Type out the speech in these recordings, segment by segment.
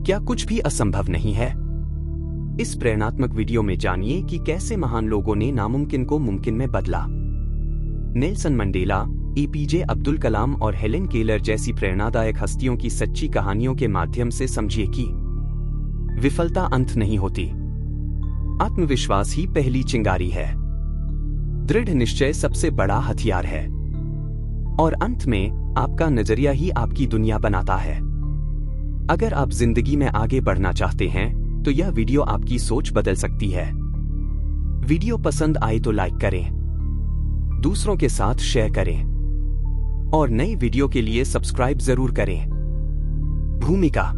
क्या कुछ भी असंभव नहीं है? इस प्रेरणात्मक वीडियो में जानिए कि कैसे महान लोगों ने नामुमकिन को मुमकिन में बदला। Nelson Mandela, APJ Abdul Kalam और हेलेन केलर जैसी प्रेरणादायक हस्तियों की सच्ची कहानियों के माध्यम से समझिए कि विफलता अंत नहीं होती, आत्मविश्वास ही पहली चिंगारी है, दृढ़ निश्चय सबसे बड़ा हथियार है, और अंत में आपका नजरिया ही आपकी दुनिया बनाता है। अगर आप जिंदगी में आगे बढ़ना चाहते हैं तो यह वीडियो आपकी सोच बदल सकती है। वीडियो पसंद आए तो लाइक करें, दूसरों के साथ शेयर करें और नई वीडियो के लिए सब्सक्राइब जरूर करें। भूमिका।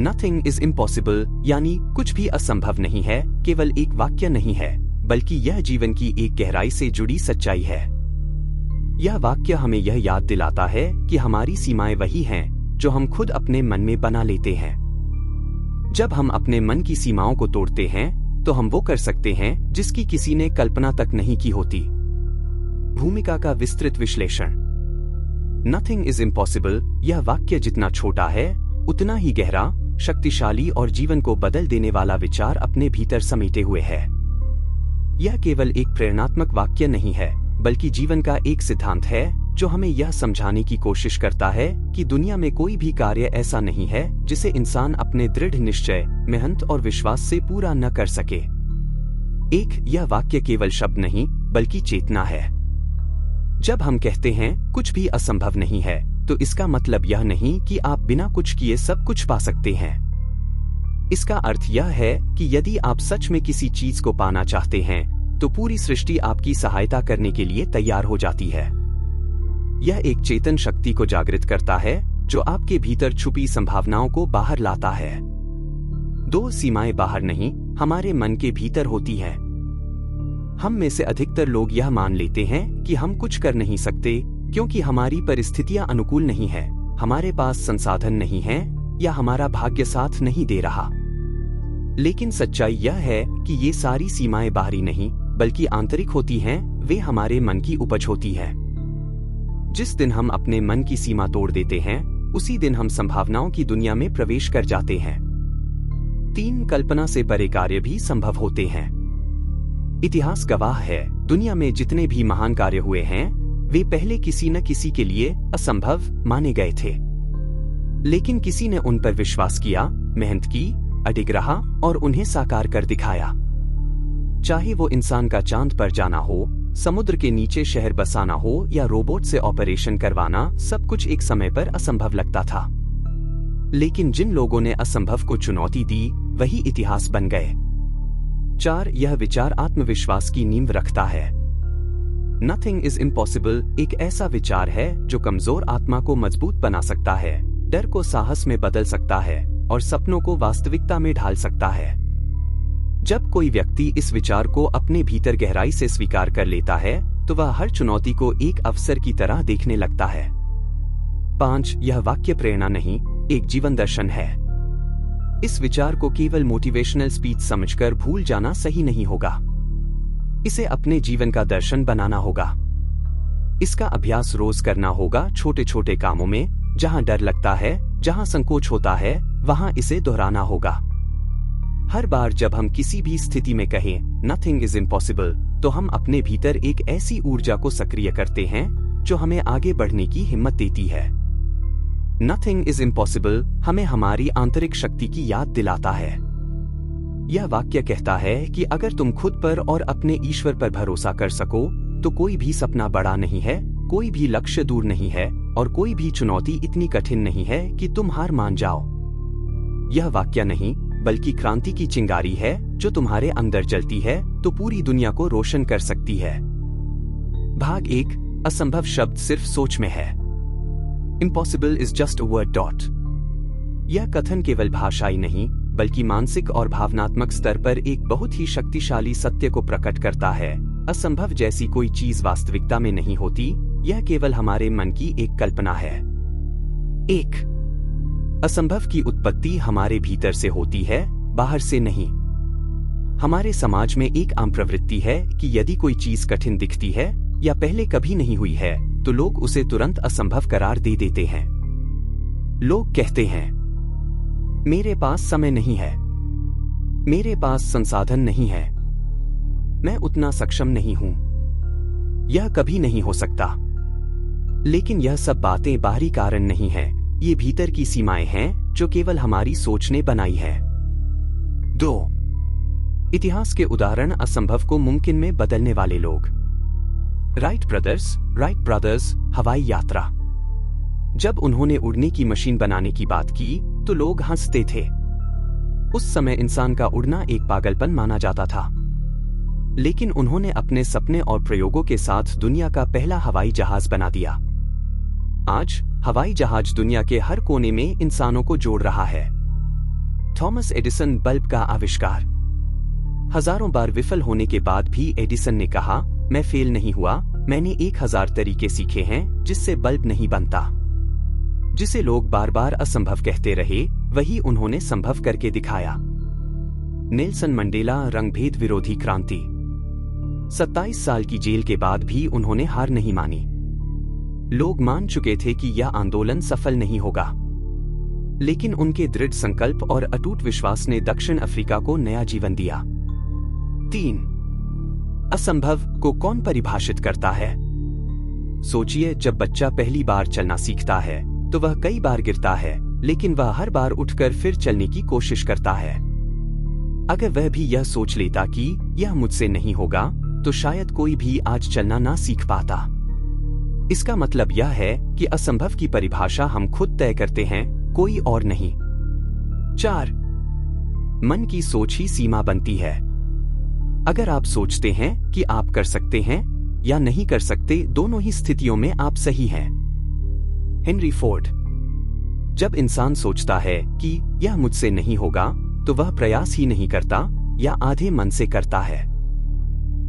नथिंग इज इम्पॉसिबल यानी कुछ भी असंभव नहीं है केवल एक वाक्य नहीं है, बल्कि यह जीवन की एक गहराई से जुड़ी सच्चाई है। यह वाक्य हमें यह याद दिलाता है कि हमारी सीमाएं वही हैं जो हम खुद अपने मन में बना लेते हैं। जब हम अपने मन की सीमाओं को तोड़ते हैं तो हम वो कर सकते हैं जिसकी किसी ने कल्पना तक नहीं की होती। भूमिका का विस्तृत विश्लेषण। नथिंग इज इम्पॉसिबल यह वाक्य जितना छोटा है उतना ही गहरा, शक्तिशाली और जीवन को बदल देने वाला विचार अपने भीतर समेटे हुए है। यह केवल एक प्रेरणात्मक वाक्य नहीं है, बल्कि जीवन का एक सिद्धांत है जो हमें यह समझाने की कोशिश करता है कि दुनिया में कोई भी कार्य ऐसा नहीं है जिसे इंसान अपने दृढ़ निश्चय, मेहनत और विश्वास से पूरा न कर सके। यह वाक्य केवल शब्द नहीं बल्कि चेतना है। जब हम कहते हैं कुछ भी असंभव नहीं है तो इसका मतलब यह नहीं कि आप बिना कुछ किए सब कुछ पा सकते हैं। इसका अर्थ यह है कि यदि आप सच में किसी चीज को पाना चाहते हैं तो पूरी सृष्टि आपकी सहायता करने के लिए तैयार हो जाती है। यह एक चेतन शक्ति को जागृत करता है जो आपके भीतर छुपी संभावनाओं को बाहर लाता है। दो सीमाएं बाहर नहीं, हमारे मन के भीतर होती हैं। हम में से अधिकतर लोग यह मान लेते हैं कि हम कुछ कर नहीं सकते क्योंकि हमारी परिस्थितियां अनुकूल नहीं है, हमारे पास संसाधन नहीं है या हमारा भाग्य साथ नहीं दे रहा। लेकिन सच्चाई यह है कि ये सारी सीमाएं बाहरी नहीं बल्कि आंतरिक होती हैं, वे हमारे मन की उपज होती है। जिस दिन हम अपने मन की सीमा तोड़ देते हैं उसी दिन हम संभावनाओं की दुनिया में प्रवेश कर जाते हैं। 3 कल्पना से परे कार्य भी संभव होते हैं। इतिहास गवाह है, दुनिया में जितने भी महान कार्य हुए हैं वे पहले किसी न किसी के लिए असंभव माने गए थे, लेकिन किसी ने उन पर विश्वास किया, मेहनत की, अडिग रहा और उन्हें साकार कर दिखाया। चाहे वो इंसान का चांद पर जाना हो, समुद्र के नीचे शहर बसाना हो या रोबोट से ऑपरेशन करवाना, सब कुछ एक समय पर असंभव लगता था। लेकिन जिन लोगों ने असंभव को चुनौती दी वही इतिहास बन गए। 4 यह विचार आत्मविश्वास की नींव रखता है। नथिंग इज इम्पॉसिबल एक ऐसा विचार है जो कमजोर आत्मा को मजबूत बना सकता है, डर को साहस में बदल सकता है और सपनों को वास्तविकता में ढाल सकता है। जब कोई व्यक्ति इस विचार को अपने भीतर गहराई से स्वीकार कर लेता है तो वह हर चुनौती को एक अवसर की तरह देखने लगता है। 5 यह वाक्य प्रेरणा नहीं, एक जीवन दर्शन है। इस विचार को केवल मोटिवेशनल स्पीच समझकर भूल जाना सही नहीं होगा, इसे अपने जीवन का दर्शन बनाना होगा। इसका अभ्यास रोज करना होगा, छोटे छोटे कामों में, जहां डर लगता है, जहां संकोच होता है, वहां इसे दोहराना होगा। हर बार जब हम किसी भी स्थिति में कहें नथिंग इज इम्पॉसिबल तो हम अपने भीतर एक ऐसी ऊर्जा को सक्रिय करते हैं जो हमें आगे बढ़ने की हिम्मत देती है। नथिंग इज इम्पॉसिबल हमें हमारी आंतरिक शक्ति की याद दिलाता है। यह वाक्य कहता है कि अगर तुम खुद पर और अपने ईश्वर पर भरोसा कर सको तो कोई भी सपना बड़ा नहीं है, कोई भी लक्ष्य दूर नहीं है और कोई भी चुनौती इतनी कठिन नहीं है कि तुम हार मान जाओ। यह वाक्य नहीं बल्कि क्रांति की चिंगारी है जो तुम्हारे अंदर जलती है तो पूरी दुनिया को रोशन कर सकती है। भाग 1 असंभव शब्द सिर्फ सोच में है। Impossible is just a word dot. यह कथन केवल भाषाई नहीं बल्कि मानसिक और भावनात्मक स्तर पर एक बहुत ही शक्तिशाली सत्य को प्रकट करता है। असंभव जैसी कोई चीज वास्तविकता में नहीं होती, यह केवल हमारे मन की एक कल्पना है। 1 असंभव की उत्पत्ति हमारे भीतर से होती है, बाहर से नहीं। हमारे समाज में एक आम प्रवृत्ति है कि यदि कोई चीज कठिन दिखती है या पहले कभी नहीं हुई है तो लोग उसे तुरंत असंभव करार दे देते हैं। लोग कहते हैं मेरे पास समय नहीं है, मेरे पास संसाधन नहीं है, मैं उतना सक्षम नहीं हूं, यह कभी नहीं हो सकता। लेकिन यह सब बातें बाहरी कारण नहीं है, ये भीतर की सीमाएं हैं जो केवल हमारी सोच ने बनाई है। 2. इतिहास के उदाहरण असंभव को मुमकिन में बदलने वाले लोग। राइट ब्रदर्स हवाई यात्रा। जब उन्होंने उड़ने की मशीन बनाने की बात की तो लोग हंसते थे। उस समय इंसान का उड़ना एक पागलपन माना जाता था। लेकिन उन्होंने अपने सपने और प्रयोगों के साथ दुनिया का पहला हवाई जहाज बना दिया। आज हवाई जहाज दुनिया के हर कोने में इंसानों को जोड़ रहा है। थॉमस एडिसन बल्ब का आविष्कार। हजारों बार विफल होने के बाद भी एडिसन ने कहा, मैं फेल नहीं हुआ, मैंने 1000 तरीके सीखे हैं जिससे बल्ब नहीं बनता। जिसे लोग बार बार असंभव कहते रहे, वही उन्होंने संभव करके दिखाया। नेल्सन मंडेला रंगभेद विरोधी क्रांति। 27 साल की जेल के बाद भी उन्होंने हार नहीं मानी। लोग मान चुके थे कि यह आंदोलन सफल नहीं होगा, लेकिन उनके दृढ़ संकल्प और अटूट विश्वास ने दक्षिण अफ्रीका को नया जीवन दिया। 3. असंभव को कौन परिभाषित करता है? सोचिए, जब बच्चा पहली बार चलना सीखता है तो वह कई बार गिरता है, लेकिन वह हर बार उठकर फिर चलने की कोशिश करता है। अगर वह भी यह सोच लेता कि यह मुझसे नहीं होगा, तो शायद कोई भी आज चलना ना सीख पाता। इसका मतलब यह है कि असंभव की परिभाषा हम खुद तय करते हैं, कोई और नहीं। 4. मन की सोच ही सीमा बनती है। अगर आप सोचते हैं कि आप कर सकते हैं या नहीं कर सकते, दोनों ही स्थितियों में आप सही हैं। Henry Ford. जब इंसान सोचता है कि यह मुझसे नहीं होगा, तो वह प्रयास ही नहीं करता या आधे मन से करता है।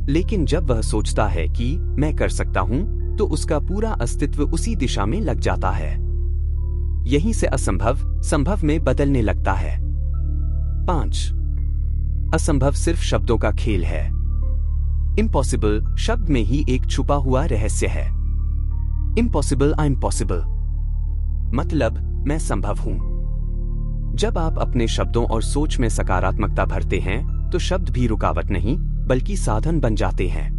लेकिन जब वह सोचता है कि मैं कर सकता हूं, तो उसका पूरा अस्तित्व उसी दिशा में लग जाता है। यहीं से असंभव संभव में बदलने लगता है। 5. असंभव सिर्फ शब्दों का खेल है। इम्पॉसिबल शब्द में ही एक छुपा हुआ रहस्य है। इम्पॉसिबल आई एम पॉसिबल मतलब मैं संभव हूं। जब आप अपने शब्दों और सोच में सकारात्मकता भरते हैं, तो शब्द भी रुकावट नहीं बल्कि साधन बन जाते हैं।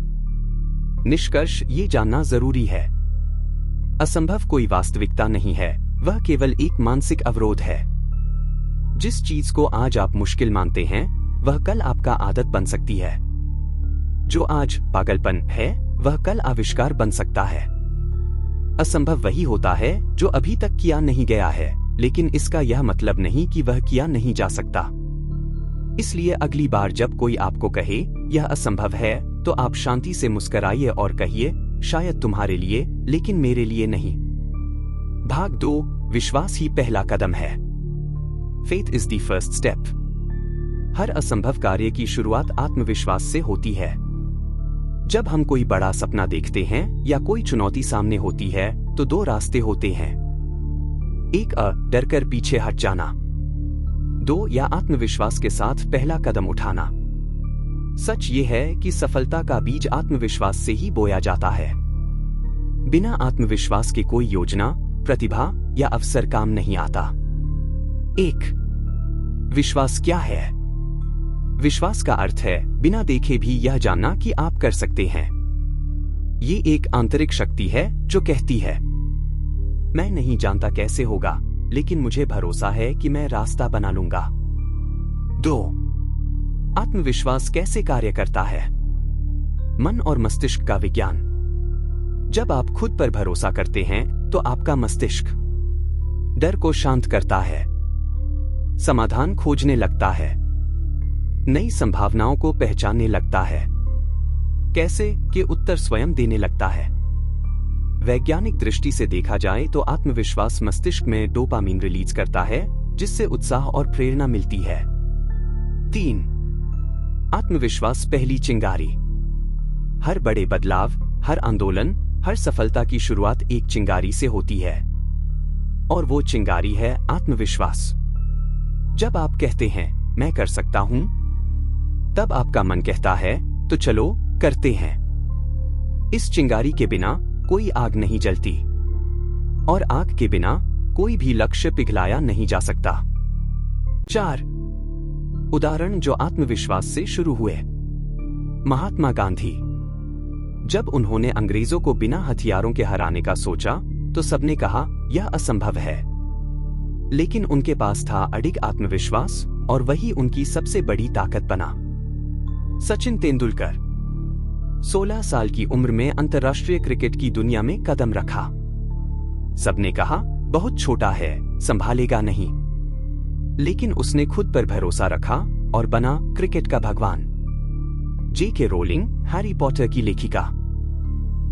निष्कर्ष ये जानना जरूरी है, असंभव कोई वास्तविकता नहीं है, वह केवल एक मानसिक अवरोध है। जिस चीज को आज आप मुश्किल मानते हैं, वह कल आपका आदत बन सकती है। जो आज पागलपन है, वह कल आविष्कार बन सकता है। असंभव वही होता है जो अभी तक किया नहीं गया है, लेकिन इसका यह मतलब नहीं कि वह किया नहीं जा सकता। इसलिए अगली बार जब कोई आपको कहे यह असंभव है, तो आप शांति से मुस्कुराइए और कहिए, शायद तुम्हारे लिए, लेकिन मेरे लिए नहीं। भाग 2, विश्वास ही पहला कदम है। Faith is the first step. हर असंभव कार्य की शुरुआत आत्मविश्वास से होती है। जब हम कोई बड़ा सपना देखते हैं या कोई चुनौती सामने होती है, तो 2 रास्ते होते हैं। एक, डर कर पीछे हट जाना। 2, या आत्मविश्वास के साथ पहला कदम उठाना। सच ये है कि सफलता का बीज आत्मविश्वास से ही बोया जाता है। बिना आत्मविश्वास के कोई योजना, प्रतिभा या अवसर काम नहीं आता। 1. विश्वास क्या है? विश्वास का अर्थ है बिना देखे भी यह जानना कि आप कर सकते हैं। ये एक आंतरिक शक्ति है जो कहती है, मैं नहीं जानता कैसे होगा, लेकिन मुझे भरोसा है कि मैं रास्ता बना लूंगा। 2. आत्मविश्वास कैसे कार्य करता है? मन और मस्तिष्क का विज्ञान। जब आप खुद पर भरोसा करते हैं, तो आपका मस्तिष्क डर को शांत करता है, समाधान खोजने लगता है, नई संभावनाओं को पहचानने लगता है, कैसे के उत्तर स्वयं देने लगता है। वैज्ञानिक दृष्टि से देखा जाए तो आत्मविश्वास मस्तिष्क में डोपामीन रिलीज करता है, जिससे उत्साह और प्रेरणा मिलती है। 3. आत्मविश्वास पहली चिंगारी। हर बड़े बदलाव, हर आंदोलन, हर सफलता की शुरुआत एक चिंगारी से होती है, और वो चिंगारी है आत्मविश्वास। जब आप कहते हैं मैं कर सकता हूं, तब आपका मन कहता है तो चलो करते हैं। इस चिंगारी के बिना कोई आग नहीं जलती, और आग के बिना कोई भी लक्ष्य पिघलाया नहीं जा सकता। 4 उदाहरण जो आत्मविश्वास से शुरू हुए। महात्मा गांधी। जब उन्होंने अंग्रेजों को बिना हथियारों के हराने का सोचा तो सबने कहा यह असंभव है, लेकिन उनके पास था अडिग आत्मविश्वास और वही उनकी सबसे बड़ी ताकत बना। सचिन तेंदुलकर। 16 साल की उम्र में अंतर्राष्ट्रीय क्रिकेट की दुनिया में कदम रखा। सबने कहा बहुत छोटा है, संभालेगा नहीं, लेकिन उसने खुद पर भरोसा रखा और बना क्रिकेट का भगवान। J.K. रोलिंग, हैरी पॉटर की लेखिका।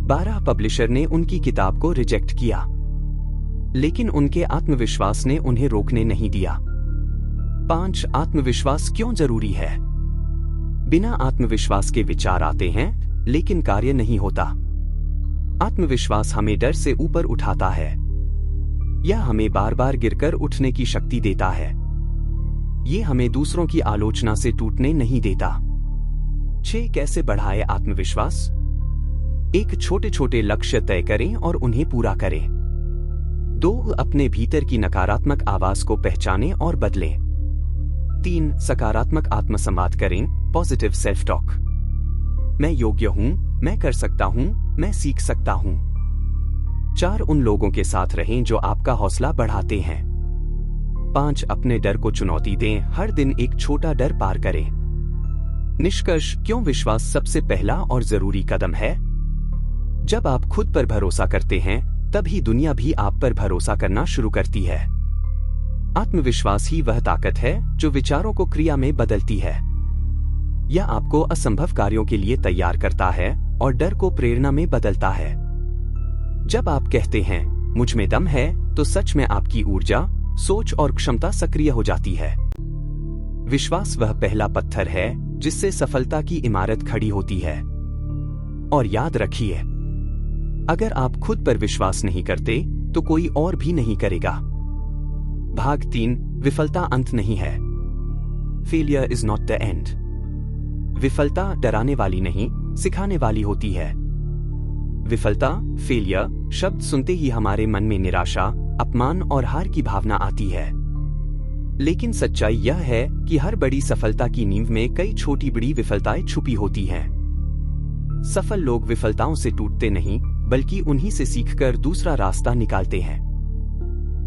12 पब्लिशर ने उनकी किताब को रिजेक्ट किया, लेकिन उनके आत्मविश्वास ने उन्हें रोकने नहीं दिया। 5 आत्मविश्वास क्यों जरूरी है। बिना आत्मविश्वास के विचार आते हैं लेकिन कार्य नहीं होता। आत्मविश्वास हमें डर से ऊपर उठाता है। यह हमें बार बार गिरकर उठने की शक्ति देता है। ये हमें दूसरों की आलोचना से टूटने नहीं देता। 6 कैसे बढ़ाए आत्मविश्वास। 1 छोटे छोटे लक्ष्य तय करें और उन्हें पूरा करें। 2 अपने भीतर की नकारात्मक आवाज को पहचानें और बदलें। 3 सकारात्मक आत्मसंवाद करें, पॉजिटिव सेल्फ टॉक। मैं योग्य हूं, मैं कर सकता हूं, मैं सीख सकता हूं। 4 उन लोगों के साथ रहें जो आपका हौसला बढ़ाते हैं। 5 अपने डर को चुनौती दें, हर दिन एक छोटा डर पार करें। निष्कर्ष, क्यों विश्वास सबसे पहला और जरूरी कदम है। जब आप खुद पर भरोसा करते हैं तभी दुनिया भी आप पर भरोसा करना शुरू करती है। आत्मविश्वास ही वह ताकत है जो विचारों को क्रिया में बदलती है। यह आपको असंभव कार्यों के लिए तैयार करता है और डर को प्रेरणा में बदलता है। जब आप कहते हैं मुझ में दम है, तो सच में आपकी ऊर्जा, सोच और क्षमता सक्रिय हो जाती है। विश्वास वह पहला पत्थर है जिससे सफलता की इमारत खड़ी होती है। और याद रखिए, अगर आप खुद पर विश्वास नहीं करते तो कोई और भी नहीं करेगा। भाग 3, विफलता अंत नहीं है। Failure is not the end. विफलता डराने वाली नहीं, सिखाने वाली होती है। विफलता, फेलियर शब्द सुनते ही हमारे मन में निराशा, अपमान और हार की भावना आती है। लेकिन सच्चाई यह है कि हर बड़ी सफलता की नींव में कई छोटी बड़ी विफलताएं छुपी होती हैं। सफल लोग विफलताओं से टूटते नहीं, बल्कि उन्हीं से सीखकर दूसरा रास्ता निकालते हैं।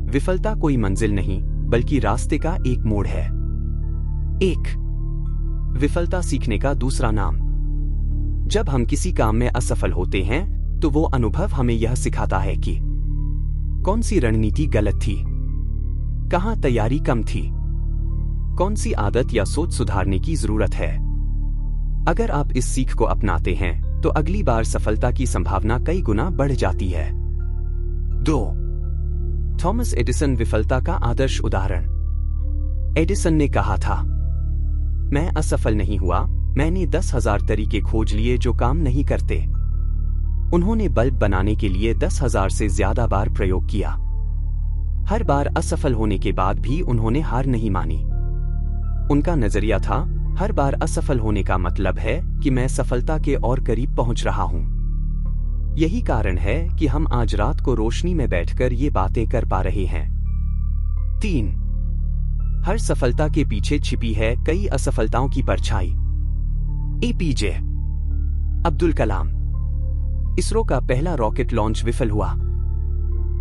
विफलता कोई मंजिल नहीं, बल्कि रास्ते का एक मोड़ है। 1 विफलता सीखने का दूसरा नाम। जब हम किसी काम में असफल होते हैं तो वो अनुभव हमें यह सिखाता है कि कौन सी रणनीति गलत थी, कहां तैयारी कम थी, कौन सी आदत या सोच सुधारने की जरूरत है। अगर आप इस सीख को अपनाते हैं तो अगली बार सफलता की संभावना कई गुना बढ़ जाती है। 2 थॉमस एडिसन, विफलता का आदर्श उदाहरण। एडिसन ने कहा था, मैं असफल नहीं हुआ, मैंने 10,000 तरीके खोज लिए जो काम नहीं करते। उन्होंने बल्ब बनाने के लिए 10,000 से ज्यादा बार प्रयोग किया। हर बार असफल होने के बाद भी उन्होंने हार नहीं मानी। उनका नजरिया था, हर बार असफल होने का मतलब है कि मैं सफलता के और करीब पहुंच रहा हूं। यही कारण है कि हम आज रात को रोशनी में बैठकर ये बातें कर पा रहे हैं। 3 हर सफलता के पीछे छिपी है कई असफलताओं की परछाई। एपीजे अब्दुल कलाम। इसरो का पहला रॉकेट लॉन्च विफल हुआ,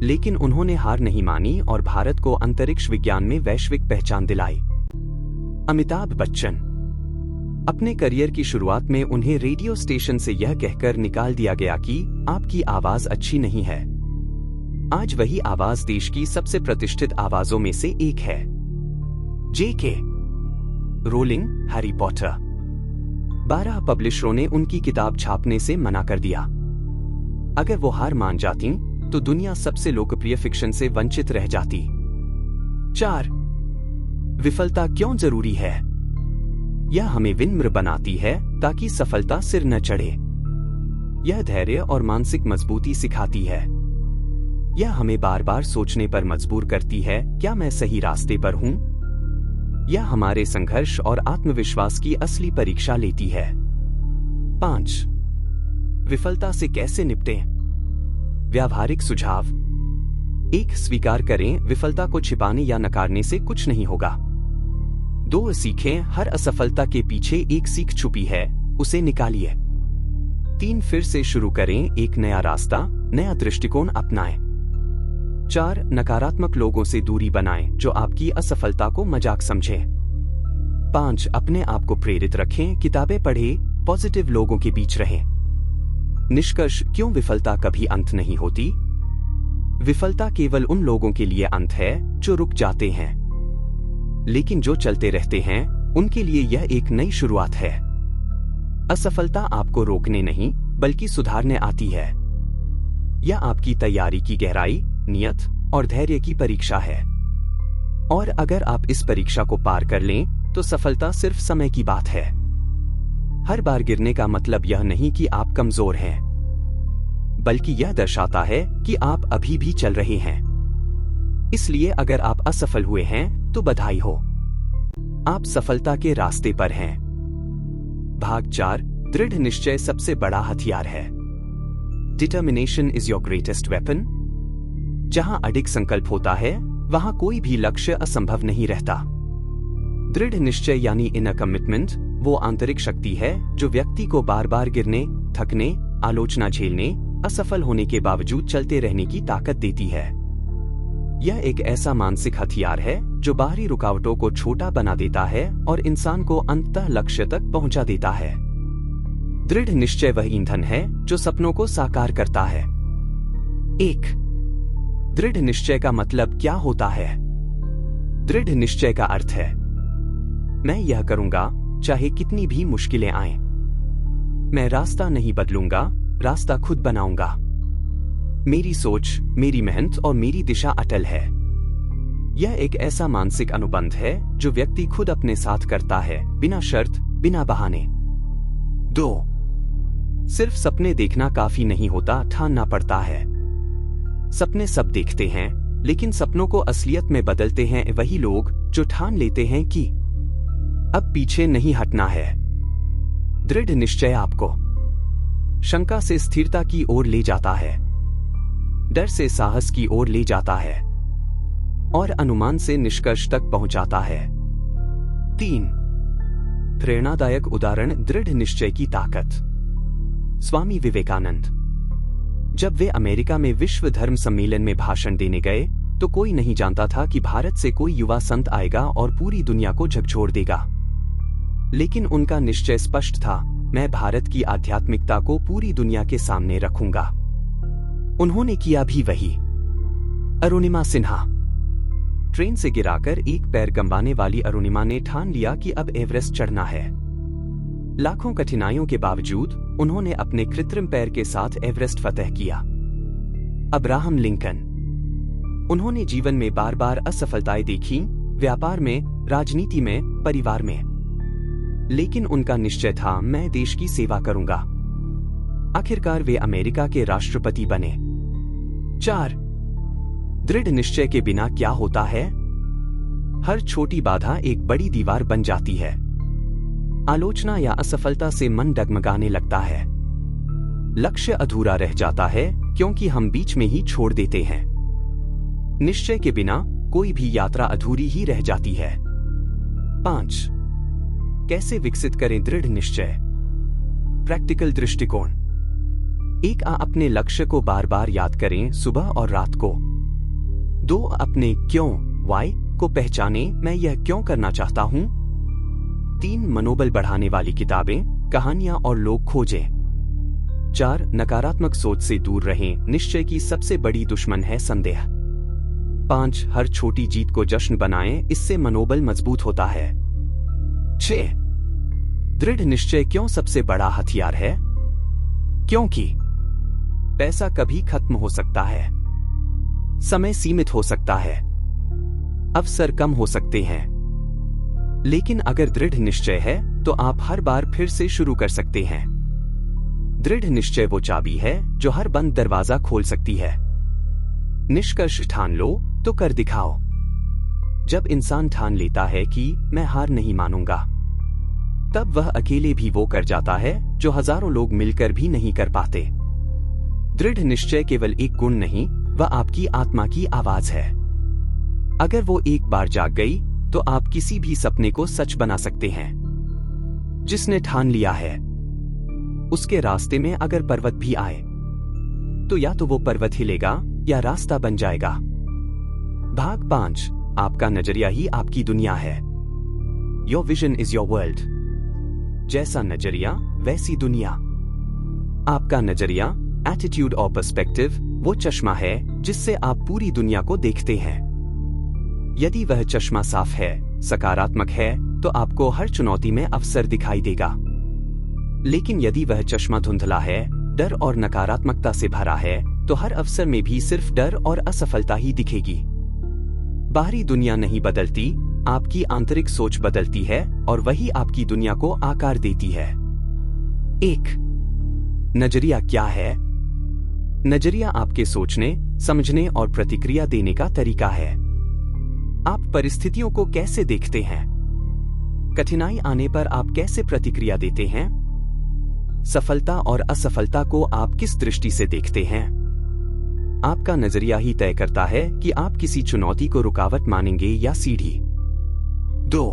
लेकिन उन्होंने हार नहीं मानी और भारत को अंतरिक्ष विज्ञान में वैश्विक पहचान दिलाई। अमिताभ बच्चन। अपने करियर की शुरुआत में उन्हें रेडियो स्टेशन से यह कहकर निकाल दिया गया कि आपकी आवाज अच्छी नहीं है। आज वही आवाज देश की सबसे प्रतिष्ठित आवाजों में से एक है। J.K. Rolling, Harry Potter. 12 पब्लिशरों ने उनकी किताब छापने से मना कर दिया। अगर वो हार मान जाती तो दुनिया सबसे लोकप्रिय फिक्शन से वंचित रह जाती। 4 विफलता क्यों जरूरी है। यह हमें विनम्र बनाती है ताकि सफलता सिर न चढ़े। यह धैर्य और मानसिक मजबूती सिखाती है। यह हमें बार बार सोचने पर मजबूर करती है, क्या मैं सही रास्ते पर हूं। यह हमारे संघर्ष और आत्मविश्वास की असली परीक्षा लेती है। 5 विफलता से कैसे निपटें। व्यावहारिक सुझाव। 1 स्वीकार करें, विफलता को छिपाने या नकारने से कुछ नहीं होगा। 2 सीखें, हर असफलता के पीछे एक सीख छुपी है, उसे निकालिए। 3 फिर से शुरू करें, एक नया रास्ता, नया दृष्टिकोण अपनाएं। 4 नकारात्मक लोगों से दूरी बनाएं जो आपकी असफलता को मजाक समझें। 5 अपने आप को प्रेरित रखें, किताबें पढ़ें, पॉजिटिव लोगों के बीच रहें। निष्कर्ष, क्यों विफलता कभी अंत नहीं होती? विफलता केवल उन लोगों के लिए अंत है जो रुक जाते हैं, लेकिन जो चलते रहते हैं उनके लिए यह एक नई शुरुआत है। असफलता आपको रोकने नहीं बल्कि सुधारने आती है। यह आपकी तैयारी की गहराई, नियत और धैर्य की परीक्षा है। और अगर आप इस परीक्षा को पार कर लें तो सफलता सिर्फ समय की बात है। हर बार गिरने का मतलब यह नहीं कि आप कमजोर हैं, बल्कि यह दर्शाता है कि आप अभी भी चल रहे हैं। इसलिए अगर आप असफल हुए हैं तो बधाई हो, आप सफलता के रास्ते पर हैं। भाग 4, दृढ़ निश्चय सबसे बड़ा हथियार है। Determination is your greatest weapon. जहां अडिग संकल्प होता है वहां कोई भी लक्ष्य असंभव नहीं रहता। दृढ़ निश्चय यानी इनर कमिटमेंट वो आंतरिक शक्ति है जो व्यक्ति को बार बार गिरने, थकने, आलोचना झेलने, असफल होने के बावजूद चलते रहने की ताकत देती है। यह एक ऐसा मानसिक हथियार है जो बाहरी रुकावटों को छोटा बना देता है और इंसान को अंततः लक्ष्य तक पहुंचा देता है। दृढ़ निश्चय वह ईंधन है जो सपनों को साकार करता है। 1 दृढ़ निश्चय का मतलब क्या होता है? दृढ़ निश्चय का अर्थ है, मैं यह करूंगा चाहे कितनी भी मुश्किलें आएं। मैं रास्ता नहीं बदलूंगा, रास्ता खुद बनाऊंगा। मेरी सोच, मेरी मेहनत और मेरी दिशा अटल है। यह एक ऐसा मानसिक अनुबंध है जो व्यक्ति खुद अपने साथ करता है, बिना शर्त, बिना बहाने। 2 सिर्फ सपने देखना काफी नहीं होता, ठानना पड़ता है। सपने सब देखते हैं, लेकिन सपनों को असलियत में बदलते हैं वही लोग जो ठान लेते हैं कि अब पीछे नहीं हटना है। दृढ़ निश्चय आपको शंका से स्थिरता की ओर ले जाता है, डर से साहस की ओर ले जाता है और अनुमान से निष्कर्ष तक पहुंचाता है। 3 प्रेरणादायक उदाहरण, दृढ़ निश्चय की ताकत। स्वामी विवेकानंद जब वे अमेरिका में विश्व धर्म सम्मेलन में भाषण देने गए तो कोई नहीं जानता था कि भारत से कोई युवा संत आएगा और पूरी दुनिया को झकझोर देगा। लेकिन उनका निश्चय स्पष्ट था, मैं भारत की आध्यात्मिकता को पूरी दुनिया के सामने रखूंगा। उन्होंने किया भी वही। अरुणिमा सिन्हा ट्रेन से गिराकर एक पैर गंवाने वाली अरुणिमा ने ठान लिया कि अब एवरेस्ट चढ़ना है। लाखों कठिनाइयों के बावजूद उन्होंने अपने कृत्रिम पैर के साथ एवरेस्ट फतह किया। अब्राहम लिंकन उन्होंने जीवन में बार बार असफलताएं देखी, व्यापार में, राजनीति में, परिवार में, लेकिन उनका निश्चय था, मैं देश की सेवा करूंगा। आखिरकार वे अमेरिका के राष्ट्रपति बने। 4 दृढ़ निश्चय के बिना क्या होता है? हर छोटी बाधा एक बड़ी दीवार बन जाती है। आलोचना या असफलता से मन डगमगाने लगता है। लक्ष्य अधूरा रह जाता है क्योंकि हम बीच में ही छोड़ देते हैं। निश्चय के बिना कोई भी यात्रा अधूरी ही रह जाती है। 5 कैसे विकसित करें दृढ़ निश्चय? प्रैक्टिकल दृष्टिकोण। अपने लक्ष्य को बार बार याद करें, सुबह और रात को। 2 अपने क्यों, वाई को पहचानें, मैं यह क्यों करना चाहता हूं। 3 मनोबल बढ़ाने वाली किताबें, कहानियां और लोग खोजें। 4 नकारात्मक सोच से दूर रहें, निश्चय की सबसे बड़ी दुश्मन है संदेह। 5 हर छोटी जीत को जश्न बनाएं, इससे मनोबल मजबूत होता है। 6 दृढ़ निश्चय क्यों सबसे बड़ा हथियार है? क्योंकि पैसा कभी खत्म हो सकता है, समय सीमित हो सकता है, अवसर कम हो सकते हैं, लेकिन अगर दृढ़ निश्चय है तो आप हर बार फिर से शुरू कर सकते हैं। दृढ़ निश्चय वो चाबी है जो हर बंद दरवाजा खोल सकती है। निष्कर्ष, ठान लो तो कर दिखाओ। जब इंसान ठान लेता है कि मैं हार नहीं मानूंगा, तब वह अकेले भी वो कर जाता है जो हजारों लोग मिलकर भी नहीं कर पाते। दृढ़ निश्चय केवल एक गुण नहीं, वह आपकी आत्मा की आवाज है। अगर वो एक बार जाग गई तो आप किसी भी सपने को सच बना सकते हैं। जिसने ठान लिया है, उसके रास्ते में अगर पर्वत भी आए, तो या तो वो पर्वत हिलेगा या रास्ता बन जाएगा। भाग 5, आपका नजरिया ही आपकी दुनिया है। Your vision is your world. जैसा नजरिया वैसी दुनिया। आपका नजरिया, एटीट्यूड और पर्सपेक्टिव वो चश्मा है जिससे आप पूरी दुनिया को देखते हैं। यदि वह चश्मा साफ है, सकारात्मक है, तो आपको हर चुनौती में अवसर दिखाई देगा। लेकिन यदि वह चश्मा धुंधला है, डर और नकारात्मकता से भरा है, तो हर अवसर में भी सिर्फ डर और असफलता ही दिखेगी। बाहरी दुनिया नहीं बदलती, आपकी आंतरिक सोच बदलती है और वही आपकी दुनिया को आकार देती है। 1. नजरिया क्या है? नजरिया आपके सोचने, समझने और प्रतिक्रिया देने का तरीका है। आप परिस्थितियों को कैसे देखते हैं? कठिनाई आने पर आप कैसे प्रतिक्रिया देते हैं? सफलता और असफलता को आप किस दृष्टि से देखते हैं? आपका नजरिया ही तय करता है कि आप किसी चुनौती को रुकावट मानेंगे या सीढ़ी। 2.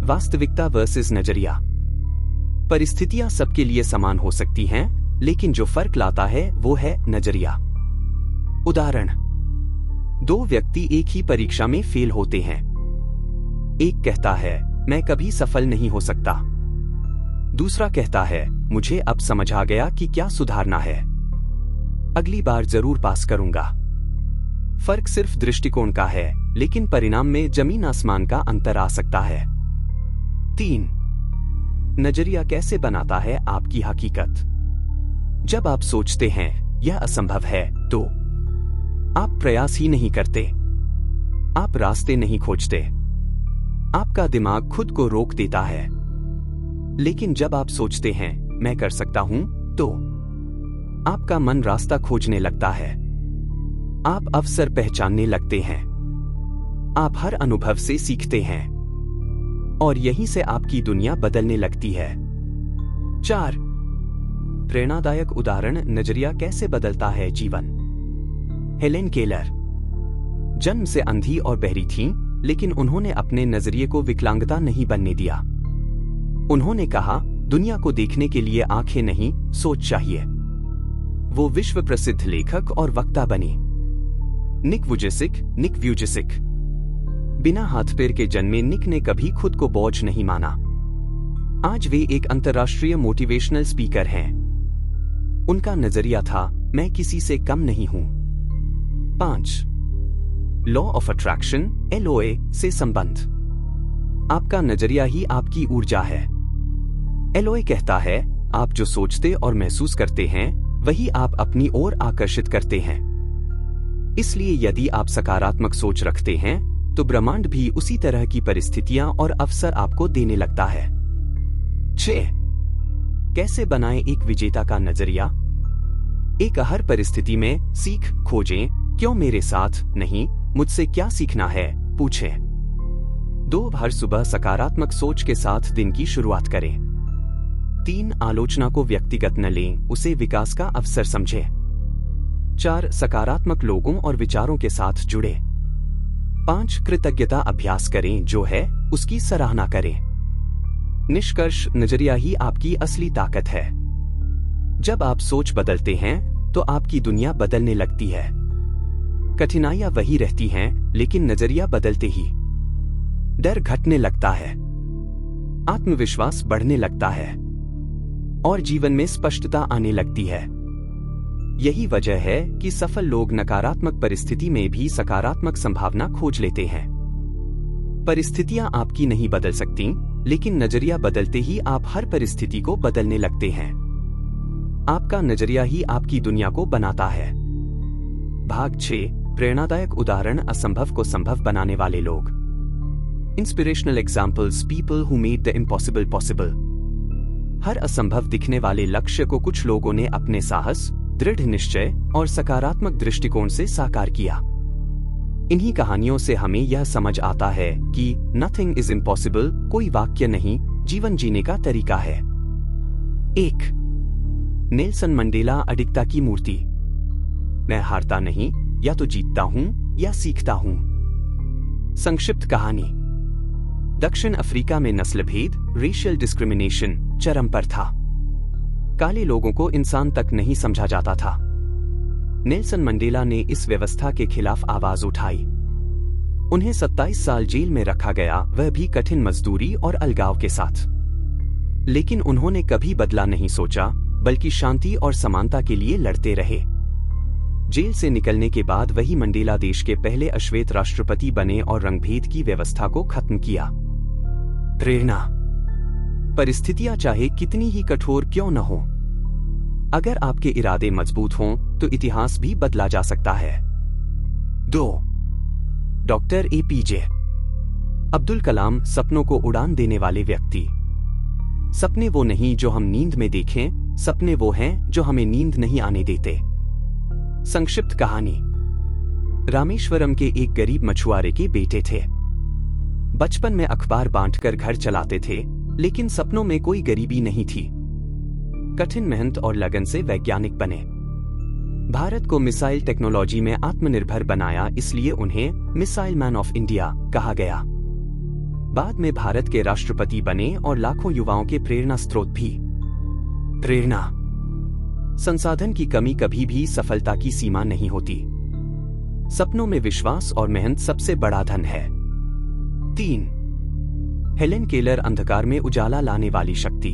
वास्तविकता वर्सेस नजरिया। परिस्थितियां सबके लिए समान हो सकती हैं, लेकिन जो फर्क लाता है वो है नजरिया। उदाहरण, 2 व्यक्ति एक ही परीक्षा में फेल होते हैं। एक कहता है, मैं कभी सफल नहीं हो सकता। दूसरा कहता है, मुझे अब समझ आ गया कि क्या सुधारना है। अगली बार जरूर पास करूंगा। फर्क सिर्फ दृष्टिकोण का है, लेकिन परिणाम में जमीन आसमान का अंतर आ सकता है। 3. नजरिया कैसे बनाता है आपकी हकीकत? जब आप सोचते हैं यह असंभव है, तो आप प्रयास ही नहीं करते। आप रास्ते नहीं खोजते। आपका दिमाग खुद को रोक देता है। लेकिन जब आप सोचते हैं मैं कर सकता हूं, तो आपका मन रास्ता खोजने लगता है। आप अवसर पहचानने लगते हैं। आप हर अनुभव से सीखते हैं और यहीं से आपकी दुनिया बदलने लगती है। 4. प्रेरणादायक उदाहरण, नजरिया कैसे बदलता है जीवन। हेलेन केलर जन्म से अंधी और बहरी थीं, लेकिन उन्होंने अपने नजरिए को विकलांगता नहीं बनने दिया। उन्होंने कहा, दुनिया को देखने के लिए आंखें नहीं, सोच चाहिए। वो विश्व प्रसिद्ध लेखक और वक्ता बनी। निक वुजेसिक। बिना हाथ पैर के जन्मे निक ने कभी खुद को बोझ नहीं माना। आज वे एक अंतर्राष्ट्रीय मोटिवेशनल स्पीकर हैं। उनका नजरिया था, मैं किसी से कम नहीं हूं। 5. लॉ ऑफ अट्रैक्शन LOA से संबंध। आपका नजरिया ही आपकी ऊर्जा है। LOA कहता है, आप जो सोचते और महसूस करते हैं वही आप अपनी ओर आकर्षित करते हैं। इसलिए यदि आप सकारात्मक सोच रखते हैं तो ब्रह्मांड भी उसी तरह की परिस्थितियां और अवसर आपको देने लगता है। 6. कैसे बनाएं एक विजेता का नजरिया? एक हर परिस्थिति में सीख खोजें। क्यों मेरे साथ नहीं, मुझसे क्या सीखना है, पूछें। 2. हर सुबह सकारात्मक सोच के साथ दिन की शुरुआत करें। 3. आलोचना को व्यक्तिगत न लें, उसे विकास का अवसर समझें। 4. सकारात्मक लोगों और विचारों के साथ जुड़े। 5. कृतज्ञता अभ्यास करें, जो है उसकी सराहना करें। निष्कर्ष, नजरिया ही आपकी असली ताकत है। जब आप सोच बदलते हैं तो आपकी दुनिया बदलने लगती है। कठिनाइयां वही रहती हैं, लेकिन नजरिया बदलते ही डर घटने लगता है, आत्मविश्वास बढ़ने लगता है और जीवन में स्पष्टता आने लगती है। यही वजह है कि सफल लोग नकारात्मक परिस्थिति में भी सकारात्मक संभावना खोज लेते हैं। परिस्थितियां आपकी नहीं बदल सकती, लेकिन नजरिया बदलते ही आप हर परिस्थिति को बदलने लगते हैं। आपका नजरिया ही आपकी दुनिया को बनाता है। भाग 6, प्रेरणादायक उदाहरण, असंभव को संभव बनाने वाले लोग। Inspirational examples, people who made the impossible possible. हर असंभव दिखने वाले लक्ष्य को कुछ लोगों ने अपने साहस, दृढ़ निश्चय और सकारात्मक दृष्टिकोण से साकार किया। इन्हीं कहानियों से हमें यह समझ आता है कि नथिंग इज इम्पॉसिबल कोई वाक्य नहीं, जीवन जीने का तरीका है। 1. नेल्सन मंडेला अडिगता की मूर्ति। मैं हारता नहीं, या तो जीतता हूं या सीखता हूं। संक्षिप्त कहानी। दक्षिण अफ्रीका में नस्लभेद, रेशियल डिस्क्रिमिनेशन चरम पर था। काले लोगों को इंसान तक नहीं समझा जाता था। नेल्सन मंडेला ने इस व्यवस्था के खिलाफ आवाज उठाई। उन्हें 27 साल जेल में रखा गया, वह भी कठिन मजदूरी और अलगाव के साथ। लेकिन उन्होंने कभी बदला नहीं सोचा, बल्कि शांति और समानता के लिए लड़ते रहे। जेल से निकलने के बाद वही मंडेला देश के पहले अश्वेत राष्ट्रपति बने और रंगभेद की व्यवस्था को खत्म किया। प्रेरणा। परिस्थितियां चाहे कितनी ही कठोर क्यों न हो, अगर आपके इरादे मजबूत हों तो इतिहास भी बदला जा सकता है। 2. डॉक्टर एपीजे अब्दुल कलाम सपनों को उड़ान देने वाले व्यक्ति। सपने वो नहीं जो हम नींद में देखें, सपने वो हैं जो हमें नींद नहीं आने देते। संक्षिप्त कहानी। रामेश्वरम के एक गरीब मछुआरे के बेटे थे। बचपन में अखबार बांटकर घर चलाते थे, लेकिन सपनों में कोई गरीबी नहीं थी। कठिन मेहनत और लगन से वैज्ञानिक बने। भारत को मिसाइल टेक्नोलॉजी में आत्मनिर्भर बनाया, इसलिए उन्हें मिसाइल मैन ऑफ इंडिया कहा गया। बाद में भारत के राष्ट्रपति बने और लाखों युवाओं के प्रेरणा स्रोत भी। प्रेरणा। संसाधन की कमी कभी भी सफलता की सीमा नहीं होती। सपनों में विश्वास और मेहनत सबसे बड़ा धन है। 3. हेलेन केलर अंधकार में उजाला लाने वाली शक्ति।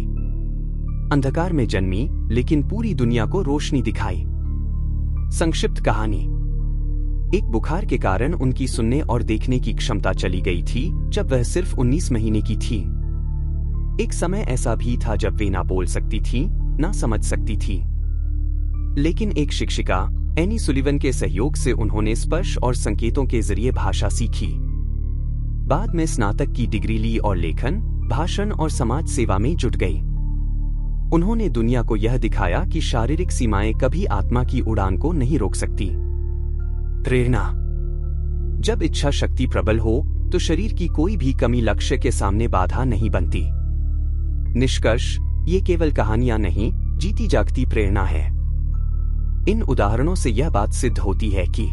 अंधकार में जन्मी, लेकिन पूरी दुनिया को रोशनी दिखाई। संक्षिप्त कहानी। एक बुखार के कारण उनकी सुनने और देखने की क्षमता चली गई थी जब वह सिर्फ 19 महीने की थी। एक समय ऐसा भी था जब वे ना बोल सकती थी, ना समझ सकती थी। लेकिन एक शिक्षिका एनी सुलिवन के सहयोग से उन्होंने स्पर्श और संकेतों के जरिए भाषा सीखी। बाद में स्नातक की डिग्री ली और लेखन, भाषण और समाज सेवा में जुट गई। उन्होंने दुनिया को यह दिखाया कि शारीरिक सीमाएं कभी आत्मा की उड़ान को नहीं रोक सकती। प्रेरणा। जब इच्छा शक्ति प्रबल हो तो शरीर की कोई भी कमी लक्ष्य के सामने बाधा नहीं बनती। निष्कर्ष, ये केवल कहानियां नहीं, जीती जागती प्रेरणा है। इन उदाहरणों से यह बात सिद्ध होती है कि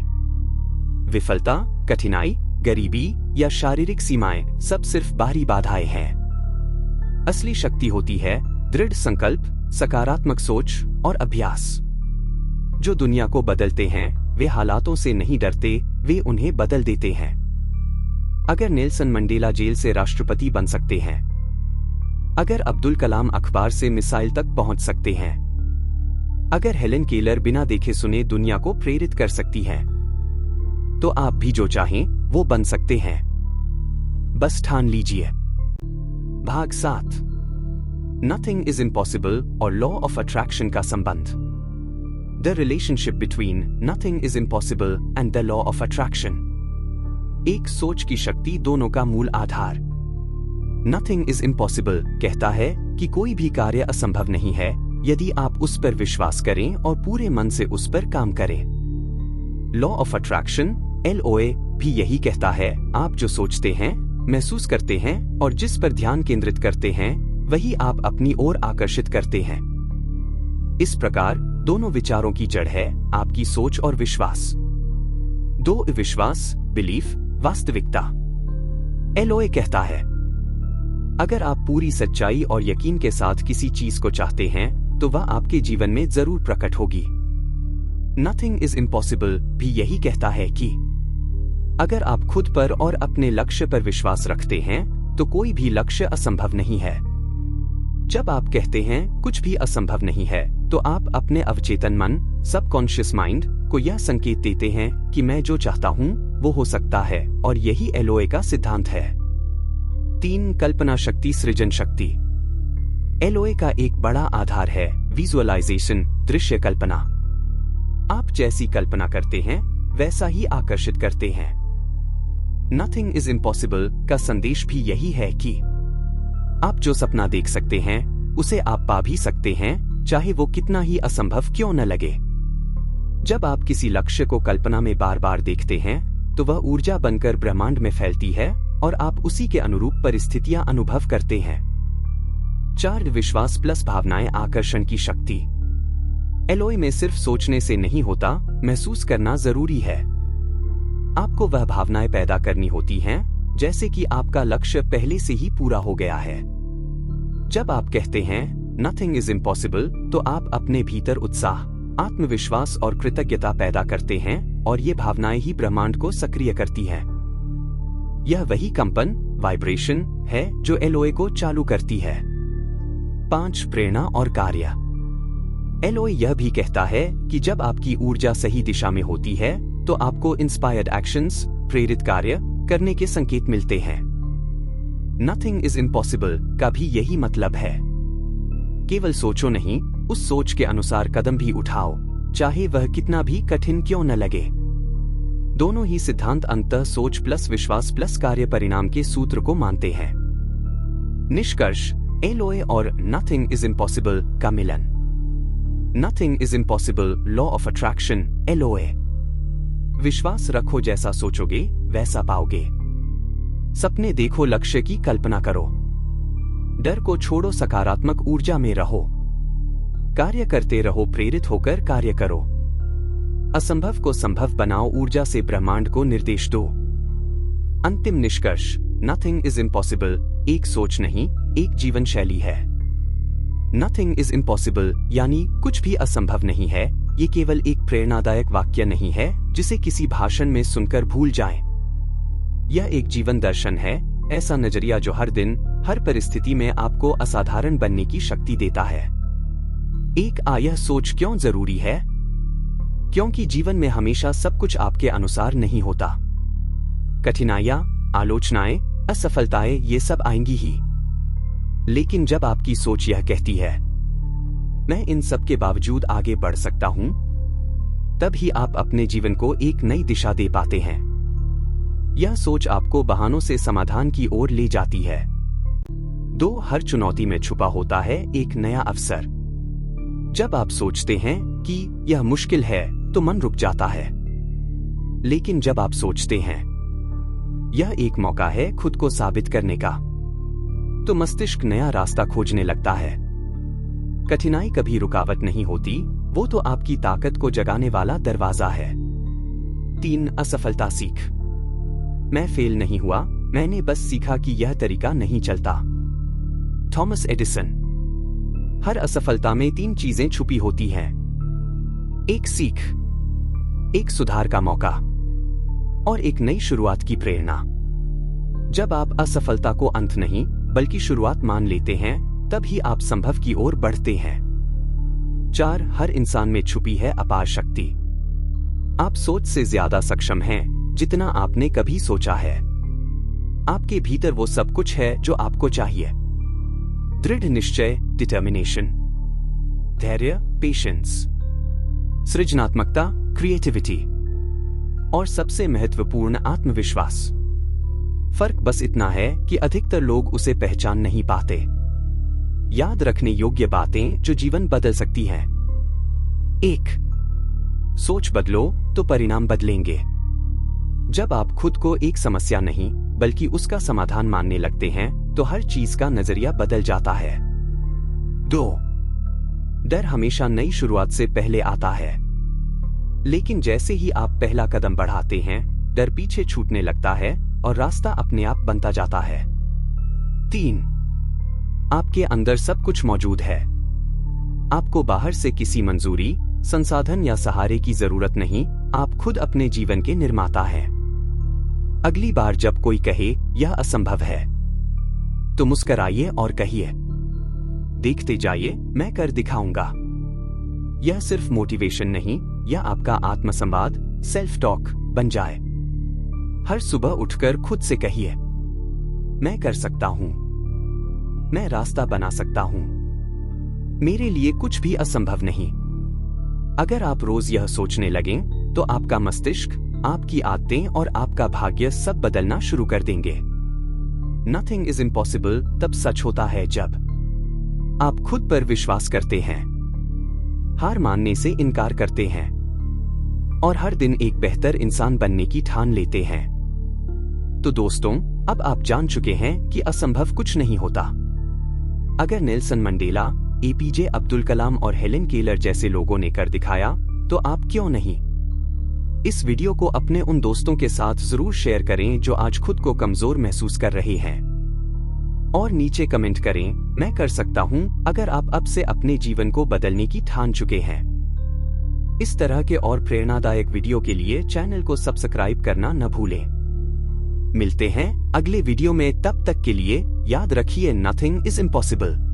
विफलता, कठिनाई, गरीबी या शारीरिक सीमाएं सब सिर्फ बाहरी बाधाएं हैं। असली शक्ति होती है दृढ़ संकल्प, सकारात्मक सोच और अभ्यास। जो दुनिया को बदलते हैं वे हालातों से नहीं डरते, वे उन्हें बदल देते हैं। अगर नेल्सन मंडेला जेल से राष्ट्रपति बन सकते हैं, अगर अब्दुल कलाम अखबार से मिसाइल तक पहुंच सकते हैं, अगर हेलेन केलर बिना देखे सुने दुनिया को प्रेरित कर सकती है, तो आप भी जो चाहें वो बन सकते हैं। बस ठान लीजिए। भाग 7। नथिंग इज इम्पॉसिबल और लॉ ऑफ अट्रैक्शन का संबंध। The relationship between nothing is impossible and the law of attraction. एक सोच की शक्ति दोनों का मूल आधार। नथिंग इज इम्पॉसिबल कहता है कि कोई भी कार्य असंभव नहीं है यदि आप उस पर विश्वास करें और पूरे मन से उस पर काम करें। लॉ ऑफ अट्रैक्शन LOA भी यही कहता है, आप जो सोचते हैं, महसूस करते हैं और जिस पर ध्यान केंद्रित करते हैं वही आप अपनी ओर आकर्षित करते हैं। इस प्रकार दोनों विचारों की जड़ है आपकी सोच और विश्वास। दो विश्वास, बिलीफ, वास्तविकता। LOA कहता है, अगर आप पूरी सच्चाई और यकीन के साथ किसी चीज को चाहते हैं तो वह आपके जीवन में जरूर प्रकट होगी। नथिंग इज इम्पॉसिबल भी यही कहता है कि अगर आप खुद पर और अपने लक्ष्य पर विश्वास रखते हैं तो कोई भी लक्ष्य असंभव नहीं है। जब आप कहते हैं कुछ भी असंभव नहीं है तो आप अपने अवचेतन मन, सबकॉन्शियस माइंड को यह संकेत देते हैं कि मैं जो चाहता हूं वो हो सकता है, और यही LOA का सिद्धांत है। 3. कल्पना शक्ति, सृजन शक्ति। LOA का एक बड़ा आधार है विजुअलाइजेशन, दृश्य कल्पना। आप जैसी कल्पना करते हैं वैसा ही आकर्षित करते हैं। नथिंग इज इम्पॉसिबल का संदेश भी यही है कि आप जो सपना देख सकते हैं उसे आप पा भी सकते हैं, चाहे वो कितना ही असंभव क्यों न लगे। जब आप किसी लक्ष्य को कल्पना में बार बार देखते हैं तो वह ऊर्जा बनकर ब्रह्मांड में फैलती है और आप उसी के अनुरूप परिस्थितियां अनुभव करते हैं। 4. विश्वास प्लस भावनाएं, आकर्षण की शक्ति। LOA में सिर्फ सोचने से नहीं होता, महसूस करना जरूरी है। आपको वह भावनाएं पैदा करनी होती हैं जैसे कि आपका लक्ष्य पहले से ही पूरा हो गया है। जब आप कहते हैं नथिंग इज इम्पॉसिबल, तो आप अपने भीतर उत्साह, आत्मविश्वास और कृतज्ञता पैदा करते हैं, और ये भावनाएं ही ब्रह्मांड को सक्रिय करती हैं। यह वही कंपन, वाइब्रेशन है जो एलओए को चालू करती है। 5 प्रेरणा और कार्य। एलओए यह भी कहता है कि जब आपकी ऊर्जा सही दिशा में होती है तो आपको इंस्पायर्ड एक्शंस, प्रेरित कार्य करने के संकेत मिलते हैं। नथिंग इज इम्पॉसिबल का भी यही मतलब है। केवल सोचो नहीं, उस सोच के अनुसार कदम भी उठाओ, चाहे वह कितना भी कठिन क्यों न लगे। दोनों ही सिद्धांत अंततः सोच प्लस विश्वास प्लस कार्य परिणाम के सूत्र को मानते हैं। निष्कर्ष, एलओए और नथिंग इज इम्पॉसिबल का मिलन। Nothing is impossible, law of attraction, LOA. विश्वास रखो, जैसा सोचोगे वैसा पाओगे। सपने देखो, लक्ष्य की कल्पना करो। डर को छोड़ो, सकारात्मक ऊर्जा में रहो। कार्य करते रहो, प्रेरित होकर कार्य करो। असंभव को संभव बनाओ, ऊर्जा से ब्रह्मांड को निर्देश दो। अंतिम निष्कर्ष, नथिंग इज इम्पॉसिबल एक सोच नहीं, एक जीवन शैली है। नथिंग इज इम्पॉसिबल यानी कुछ भी असंभव नहीं है, ये केवल एक प्रेरणादायक वाक्य नहीं है जिसे किसी भाषण में सुनकर भूल जाएं। यह एक जीवन दर्शन है, ऐसा नजरिया जो हर दिन, हर परिस्थिति में आपको असाधारण बनने की शक्ति देता है। यह सोच क्यों जरूरी है? क्योंकि जीवन में हमेशा सब कुछ आपके अनुसार नहीं होता। कठिनाइयां, आलोचनाएं, असफलताएं ये सब आएंगी ही। लेकिन जब आपकी सोच यह कहती है मैं इन सब के बावजूद आगे बढ़ सकता हूं, तब ही आप अपने जीवन को एक नई दिशा दे पाते हैं। यह सोच आपको बहानों से समाधान की ओर ले जाती है। हर चुनौती में छुपा होता है एक नया अवसर। जब आप सोचते हैं कि यह मुश्किल है तो मन रुक जाता है, लेकिन जब आप सोचते हैं यह एक मौका है खुद को साबित करने का, तो मस्तिष्क नया रास्ता खोजने लगता है। कठिनाई कभी रुकावट नहीं होती, वो तो आपकी ताकत को जगाने वाला दरवाजा है। 3 असफलता सीख। मैं फेल नहीं हुआ, मैंने बस सीखा कि यह तरीका नहीं चलता। Thomas Edison. हर असफलता में 3 चीजें छुपी होती हैं। 1 सीख, 1 सुधार का मौका और 1 नई शुरुआत की प्रेरणा। जब आप असफलता को अंत नहीं बल्कि शुरुआत मान लेते हैं, तब ही आप संभव की ओर बढ़ते हैं। 4 हर इंसान में छुपी है अपार शक्ति। आप सोच से ज्यादा सक्षम हैं जितना आपने कभी सोचा है। आपके भीतर वो सब कुछ है जो आपको चाहिए। दृढ़ निश्चय, डिटर्मिनेशन, धैर्य, पेशेंस, सृजनात्मकता, क्रिएटिविटी और सबसे महत्वपूर्ण आत्मविश्वास। फर्क बस इतना है कि अधिकतर लोग उसे पहचान नहीं पाते। याद रखने योग्य बातें जो जीवन बदल सकती हैं। 1 सोच बदलो तो परिणाम बदलेंगे। जब आप खुद को एक समस्या नहीं बल्कि उसका समाधान मानने लगते हैं तो हर चीज का नजरिया बदल जाता है। 2 डर हमेशा नई शुरुआत से पहले आता है, लेकिन जैसे ही आप पहला कदम बढ़ाते हैं, डर पीछे छूटने लगता है और रास्ता अपने आप बनता जाता है। 3 आपके अंदर सब कुछ मौजूद है। आपको बाहर से किसी मंजूरी, संसाधन या सहारे की जरूरत नहीं, आप खुद अपने जीवन के निर्माता हैं। अगली बार जब कोई कहे यह असंभव है, तो मुस्कराइए और कहिए देखते जाइए, मैं कर दिखाऊंगा। यह सिर्फ मोटिवेशन नहीं, यह आपका आत्मसंवाद, सेल्फ टॉक बन जाए। हर सुबह उठकर खुद से कहिए मैं कर सकता हूं, मैं रास्ता बना सकता हूं, मेरे लिए कुछ भी असंभव नहीं। अगर आप रोज यह सोचने लगें तो आपका मस्तिष्क, आपकी आदतें और आपका भाग्य सब बदलना शुरू कर देंगे। नथिंग इज इम्पॉसिबल तब सच होता है जब आप खुद पर विश्वास करते हैं, हार मानने से इनकार करते हैं और हर दिन एक बेहतर इंसान बनने की ठान लेते हैं। तो दोस्तों, अब आप जान चुके हैं कि असंभव कुछ नहीं होता। अगर Nelson Mandela, APJ Abdul Kalam और हेलेन केलर जैसे लोगों ने कर दिखाया, तो आप क्यों नहीं? इस वीडियो को अपने उन दोस्तों के साथ जरूर शेयर करें जो आज खुद को कमजोर महसूस कर रहे हैं, और नीचे कमेंट करें, मैं कर सकता हूं, अगर आप अब से अपने जीवन को बदलने की ठान चुके हैं। इस तरह के और प्रेरणादायक वीडियो के लिए चैनल को सब्सक्राइब करना न भूलें। मिलते हैं अगले वीडियो में, तब तक के लिए याद रखिए, नथिंग इज इम्पॉसिबल।